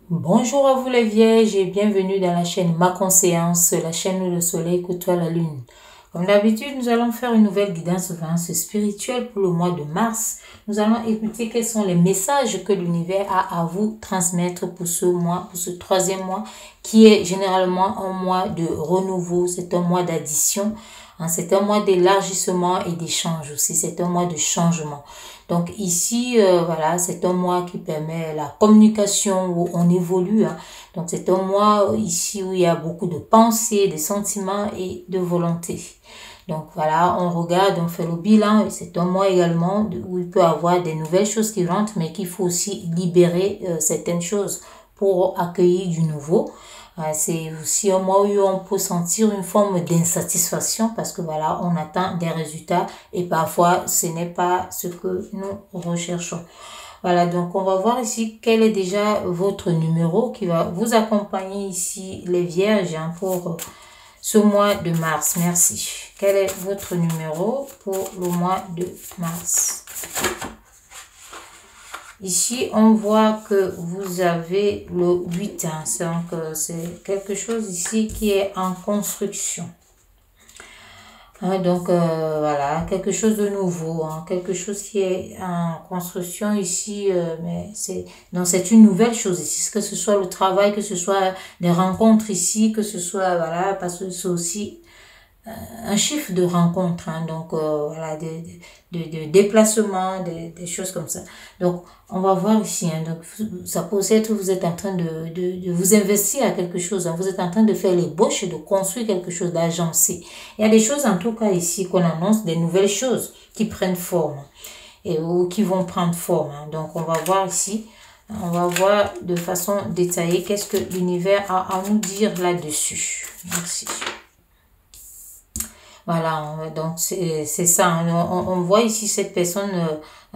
Bonjour à vous les vierges et bienvenue dans la chaîne Ma Conscience, la chaîne où le soleil côtoie la lune. Comme d'habitude, nous allons faire une nouvelle guidance spirituelle pour le mois de mars. Nous allons écouter quels sont les messages que l'univers a à vous transmettre pour ce mois, pour ce troisième mois, qui est généralement un mois de renouveau, c'est un mois d'addition. C'est un mois d'élargissement et d'échange aussi, c'est un mois de changement. Donc ici, voilà, c'est un mois qui permet la communication où on évolue. Donc c'est un mois ici où il y a beaucoup de pensées, de sentiments et de volonté. Donc voilà, on regarde, on fait le bilan. C'est un mois également où il peut y avoir des nouvelles choses qui rentrent, mais qu'il faut aussi libérer certaines choses pour accueillir du nouveau. C'est aussi un mois où on peut sentir une forme d'insatisfaction parce que voilà, on attend des résultats et parfois ce n'est pas ce que nous recherchons. Voilà, donc on va voir ici quel est déjà votre numéro qui va vous accompagner ici les vierges pour ce mois de mars. Merci. Quel est votre numéro pour le mois de mars? Ici, on voit que vous avez le 8. Donc, c'est quelque chose ici qui est en construction. Donc, voilà, quelque chose de nouveau, quelque chose qui est en construction ici, mais c'est une nouvelle chose ici, que ce soit le travail, que ce soit des rencontres ici, que ce soit, voilà, parce que c'est aussi un chiffre de rencontre, donc voilà, de déplacements, des choses comme ça. Donc, on va voir ici, donc ça peut être que vous êtes en train de vous investir à quelque chose, vous êtes en train de faire l'ébauche, de construire quelque chose, d'agencer. Il y a des choses en tout cas ici qu'on annonce, des nouvelles choses qui prennent forme ou qui vont prendre forme. Donc, on va voir ici, on va voir de façon détaillée qu'est-ce que l'univers a à nous dire là-dessus. Merci. Voilà, donc c'est ça. On voit ici cette personne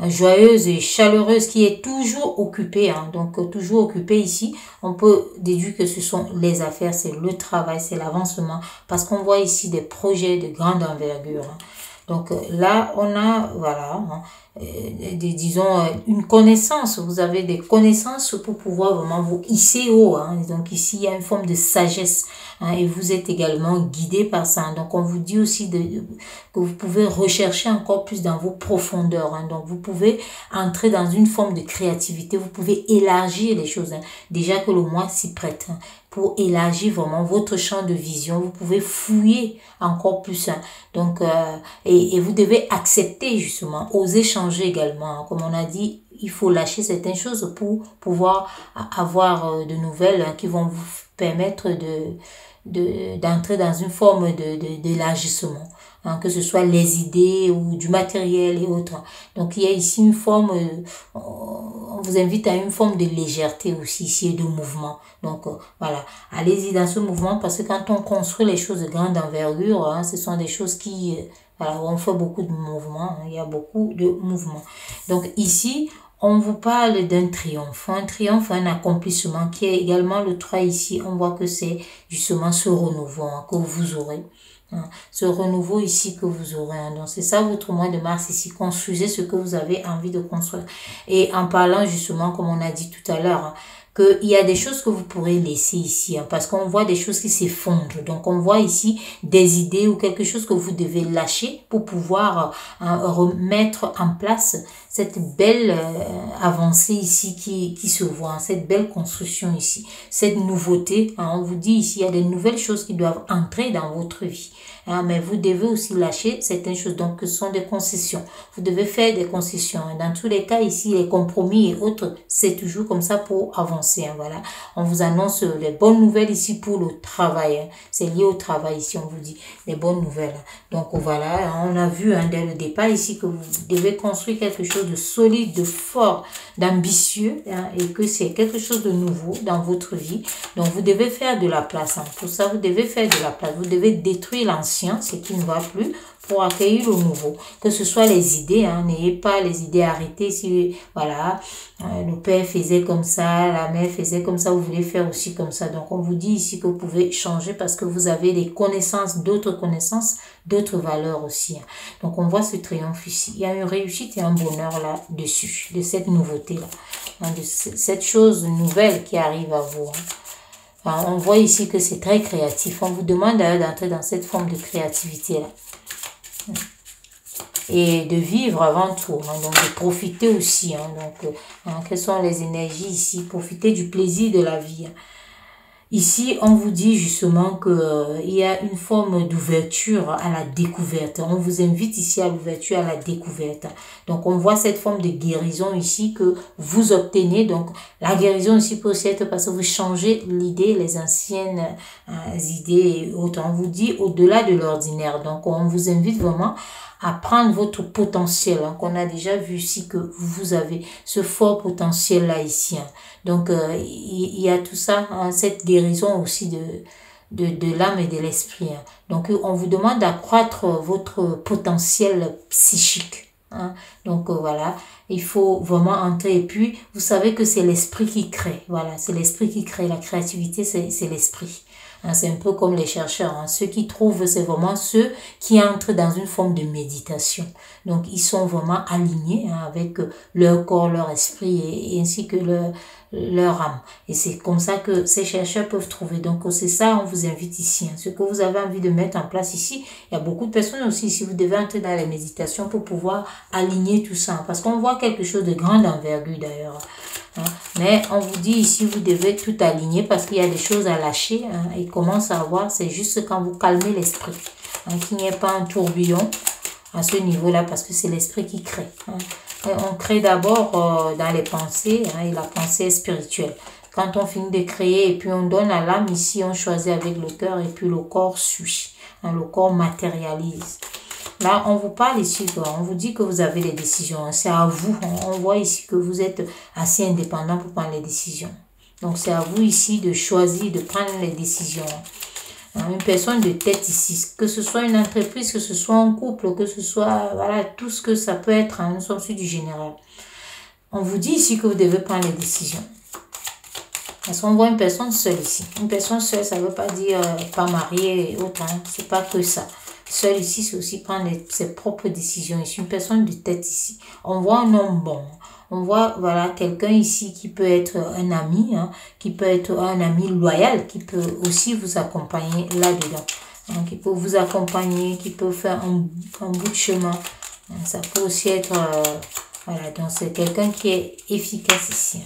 joyeuse et chaleureuse qui est toujours occupée. Donc toujours occupée ici. On peut déduire que ce sont les affaires, c'est le travail, c'est l'avancement. Parce qu'on voit ici des projets de grande envergure. Donc là, on a, voilà, disons, une connaissance. Vous avez des connaissances pour pouvoir vraiment vous hisser haut. Donc ici, il y a une forme de sagesse. Et vous êtes également guidé par ça. Donc on vous dit aussi que vous pouvez rechercher encore plus dans vos profondeurs. Donc vous pouvez entrer dans une forme de créativité. Vous pouvez élargir les choses. Déjà que le mois s'y prête. Pour élargir vraiment votre champ de vision. Vous pouvez fouiller encore plus. Donc, et vous devez accepter justement, oser changer également. Comme on a dit, il faut lâcher certaines choses pour pouvoir avoir de nouvelles qui vont vous permettre d'entrer dans une forme d'élargissement. Que ce soit les idées ou du matériel et autres. Donc, il y a ici une forme, on vous invite à une forme de légèreté aussi ici et de mouvement. Donc, voilà, allez-y dans ce mouvement parce que quand on construit les choses de grande envergure, ce sont des choses qui, voilà, on fait beaucoup de mouvements, il y a beaucoup de mouvements. Donc, ici, on vous parle d'un triomphe, un accomplissement qui est également le 3 ici. On voit que c'est justement ce renouveau que vous aurez. Ce renouveau ici que vous aurez. Donc, c'est ça votre mois de mars ici. Construisez ce que vous avez envie de construire. Et en parlant justement, comme on a dit tout à l'heure, qu'il y a des choses que vous pourrez laisser ici, parce qu'on voit des choses qui s'effondrent. Donc, on voit ici des idées ou quelque chose que vous devez lâcher pour pouvoir remettre en place cette belle avancée ici qui se voit, cette belle construction ici, cette nouveauté. On vous dit ici, il y a des nouvelles choses qui doivent entrer dans votre vie. Mais vous devez aussi lâcher certaines choses, donc ce sont des concessions. Vous devez faire des concessions. Dans tous les cas ici, les compromis et autres, c'est toujours comme ça pour avancer. Voilà. On vous annonce les bonnes nouvelles ici pour le travail. C'est lié au travail ici, on vous dit les bonnes nouvelles. Donc voilà, on a vu dès le départ ici que vous devez construire quelque chose de solide, de fort, d'ambitieux et que c'est quelque chose de nouveau dans votre vie. Donc vous devez faire de la place. Pour ça, vous devez faire de la place. Vous devez détruire l'ancien. l'ancien, ce qui ne va plus, pour accueillir le nouveau. Que ce soit les idées, n'ayez pas les idées arrêtées. Si, voilà, le père faisait comme ça, la mère faisait comme ça, vous voulez faire aussi comme ça. Donc, on vous dit ici que vous pouvez changer parce que vous avez des connaissances, d'autres valeurs aussi. Donc, on voit ce triomphe ici. Il y a une réussite et un bonheur là-dessus, de cette nouveauté-là, de cette chose nouvelle qui arrive à vous. Enfin, on voit ici que c'est très créatif. On vous demande d'entrer dans cette forme de créativité-là. Et de vivre avant tout, donc de profiter aussi. Donc, quelles sont les énergies ici? Profiter du plaisir de la vie. Ici, on vous dit justement que il y a une forme d'ouverture à la découverte. On vous invite ici à l'ouverture à la découverte. Donc, on voit cette forme de guérison ici que vous obtenez. Donc, la guérison ici peut aussi être parce que vous changez l'idée, les anciennes idées et autres. On vous dit au-delà de l'ordinaire. Donc, on vous invite vraiment à prendre votre potentiel. Donc, on a déjà vu ici que vous avez ce fort potentiel-là ici. Donc, il y a tout ça, cette guérison aussi de l'âme et de l'esprit. Donc, on vous demande d'accroître votre potentiel psychique. Donc, voilà, il faut vraiment entrer. Et puis, vous savez que c'est l'esprit qui crée. Voilà, c'est l'esprit qui crée. La créativité, c'est l'esprit. C'est un peu comme les chercheurs. Ceux qui trouvent, c'est vraiment ceux qui entrent dans une forme de méditation. Donc, ils sont vraiment alignés avec leur corps, leur esprit et ainsi que leur âme. Et c'est comme ça que ces chercheurs peuvent trouver. Donc, c'est ça, on vous invite ici. Ce que vous avez envie de mettre en place ici, il y a beaucoup de personnes aussi, si vous devez entrer dans les méditations pour pouvoir aligner tout ça. Parce qu'on voit quelque chose de grande envergure d'ailleurs. Mais on vous dit ici, vous devez tout aligner parce qu'il y a des choses à lâcher. Et comment savoir? C'est juste quand vous calmez l'esprit. Qu'il n'y ait pas un tourbillon à ce niveau-là parce que c'est l'esprit qui crée. On crée d'abord dans les pensées et la pensée est spirituelle. Quand on finit de créer et puis on donne à l'âme ici, on choisit avec le cœur et puis le corps suit. Le corps matérialise. Là, on vous parle ici, on vous dit que vous avez les décisions. C'est à vous. On voit ici que vous êtes assez indépendant pour prendre les décisions. Donc, c'est à vous ici de choisir, de prendre les décisions. Une personne de tête ici, que ce soit une entreprise, que ce soit un couple, que ce soit, voilà, tout ce que ça peut être, nous sommes sur du général. On vous dit ici que vous devez prendre les décisions. Parce qu'on voit une personne seule ici. Une personne seule, ça ne veut pas dire pas mariée et autre. C'est pas que ça. Seul ici, c'est aussi prendre ses propres décisions. Ici, une personne de tête ici. On voit un homme bon. On voit, voilà, quelqu'un ici qui peut être un ami, qui peut être un ami loyal, qui peut aussi vous accompagner là-dedans. Qui peut vous accompagner, qui peut faire un bout de chemin. Ça peut aussi être, voilà, donc c'est quelqu'un qui est efficace ici.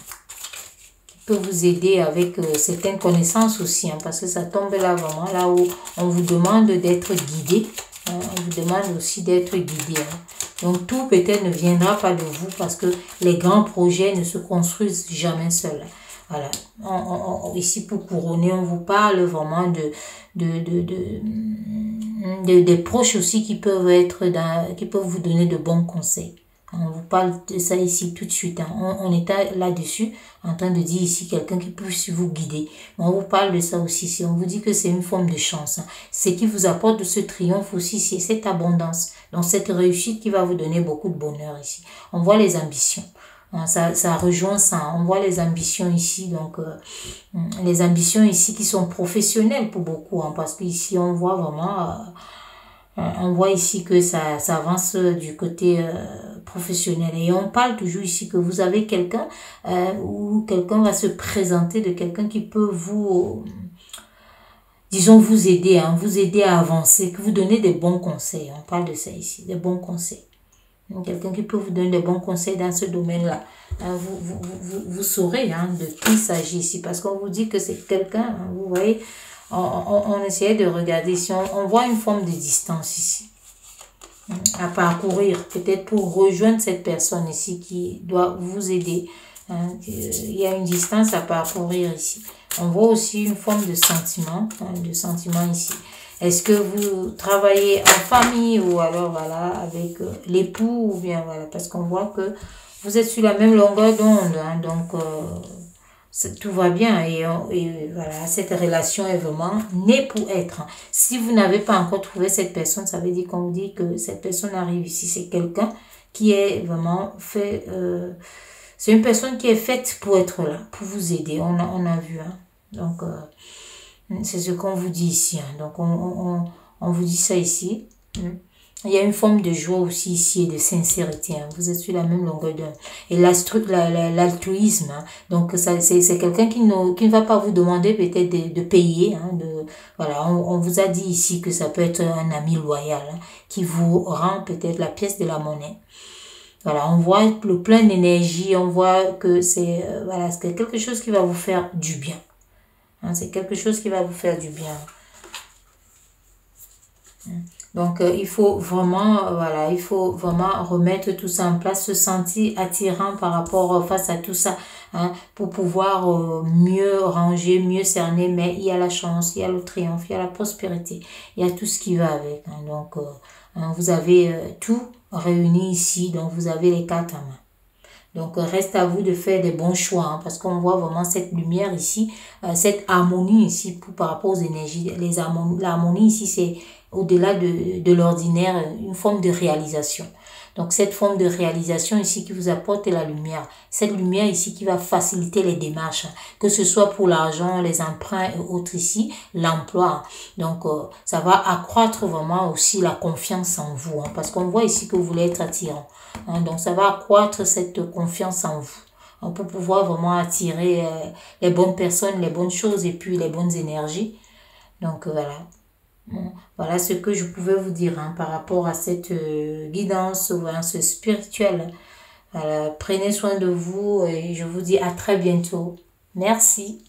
Peut vous aider avec certaines connaissances aussi, parce que ça tombe là vraiment, là où on vous demande d'être guidé, on vous demande aussi d'être guidé. Donc tout peut-être ne viendra pas de vous parce que les grands projets ne se construisent jamais seuls. Voilà, ici pour couronner, on vous parle vraiment des proches aussi qui peuvent être qui peuvent vous donner de bons conseils. On vous parle de ça ici tout de suite. On est là-dessus, en train de dire ici quelqu'un qui peut vous guider. On vous parle de ça aussi ici. On vous dit que c'est une forme de chance. Ce qui vous apporte de ce triomphe aussi, c'est cette abondance. Donc cette réussite qui va vous donner beaucoup de bonheur ici. On voit les ambitions. Ça rejoint ça. On voit les ambitions ici. Donc les ambitions ici qui sont professionnelles pour beaucoup. Parce qu'ici on voit vraiment... on voit ici que ça avance du côté professionnel. Et on parle toujours ici que vous avez quelqu'un ou quelqu'un va se présenter de quelqu'un qui peut vous, disons, vous aider à avancer, que vous donnez des bons conseils. On parle de ça ici, des bons conseils. Quelqu'un qui peut vous donner des bons conseils dans ce domaine-là. Vous saurez de qui il s'agit ici parce qu'on vous dit que c'est quelqu'un, vous voyez, on essayait de regarder ici, on voit une forme de distance ici à parcourir, peut-être pour rejoindre cette personne ici qui doit vous aider. Il y a une distance à parcourir ici. On voit aussi une forme de sentiment ici. Est-ce que vous travaillez en famille ou alors voilà avec l'époux ou bien voilà, parce qu'on voit que vous êtes sur la même longueur d'onde, donc tout va bien et voilà, cette relation est vraiment née pour être. Si vous n'avez pas encore trouvé cette personne, ça veut dire qu'on vous dit que cette personne arrive ici. C'est quelqu'un qui est vraiment fait, c'est une personne qui est faite pour être là, pour vous aider. On a vu, hein. Donc, c'est ce qu'on vous dit ici, hein. Donc, on vous dit ça ici. Il y a une forme de joie aussi ici et de sincérité, hein. Vous êtes sur la même longueur d'onde. Et l'altruisme, hein. Donc, ça, c'est quelqu'un qui ne va pas vous demander peut-être de payer, hein, voilà, on vous a dit ici que ça peut être un ami loyal, hein, qui vous rend peut-être la pièce de la monnaie. Voilà, on voit le plein d'énergie, on voit que c'est voilà, c'est quelque chose qui va vous faire du bien, hein. C'est quelque chose qui va vous faire du bien. Donc, il faut vraiment, voilà, il faut vraiment remettre tout ça en place, se sentir attirant par rapport face à tout ça, hein, pour pouvoir mieux ranger, mieux cerner. Mais il y a la chance, il y a le triomphe, il y a la prospérité, il y a tout ce qui va avec, hein. Donc, hein, vous avez tout réuni ici, donc vous avez les cartes en main. Donc, reste à vous de faire des bons choix, hein, parce qu'on voit vraiment cette lumière ici, cette harmonie ici par rapport aux énergies. L'harmonie ici, c'est au-delà de l'ordinaire, une forme de réalisation. Donc, cette forme de réalisation ici qui vous apporte la lumière, cette lumière ici qui va faciliter les démarches, hein, que ce soit pour l'argent, les emprunts et autres ici, l'emploi. Donc, ça va accroître vraiment aussi la confiance en vous, hein, parce qu'on voit ici que vous voulez être attirant, hein. Donc, ça va accroître cette confiance en vous, hein, pour pouvoir vraiment attirer les bonnes personnes, les bonnes choses et puis les bonnes énergies. Donc, voilà. Bon, voilà ce que je pouvais vous dire, hein, par rapport à cette guidance ou à ce spirituel. Voilà, prenez soin de vous et je vous dis à très bientôt. Merci.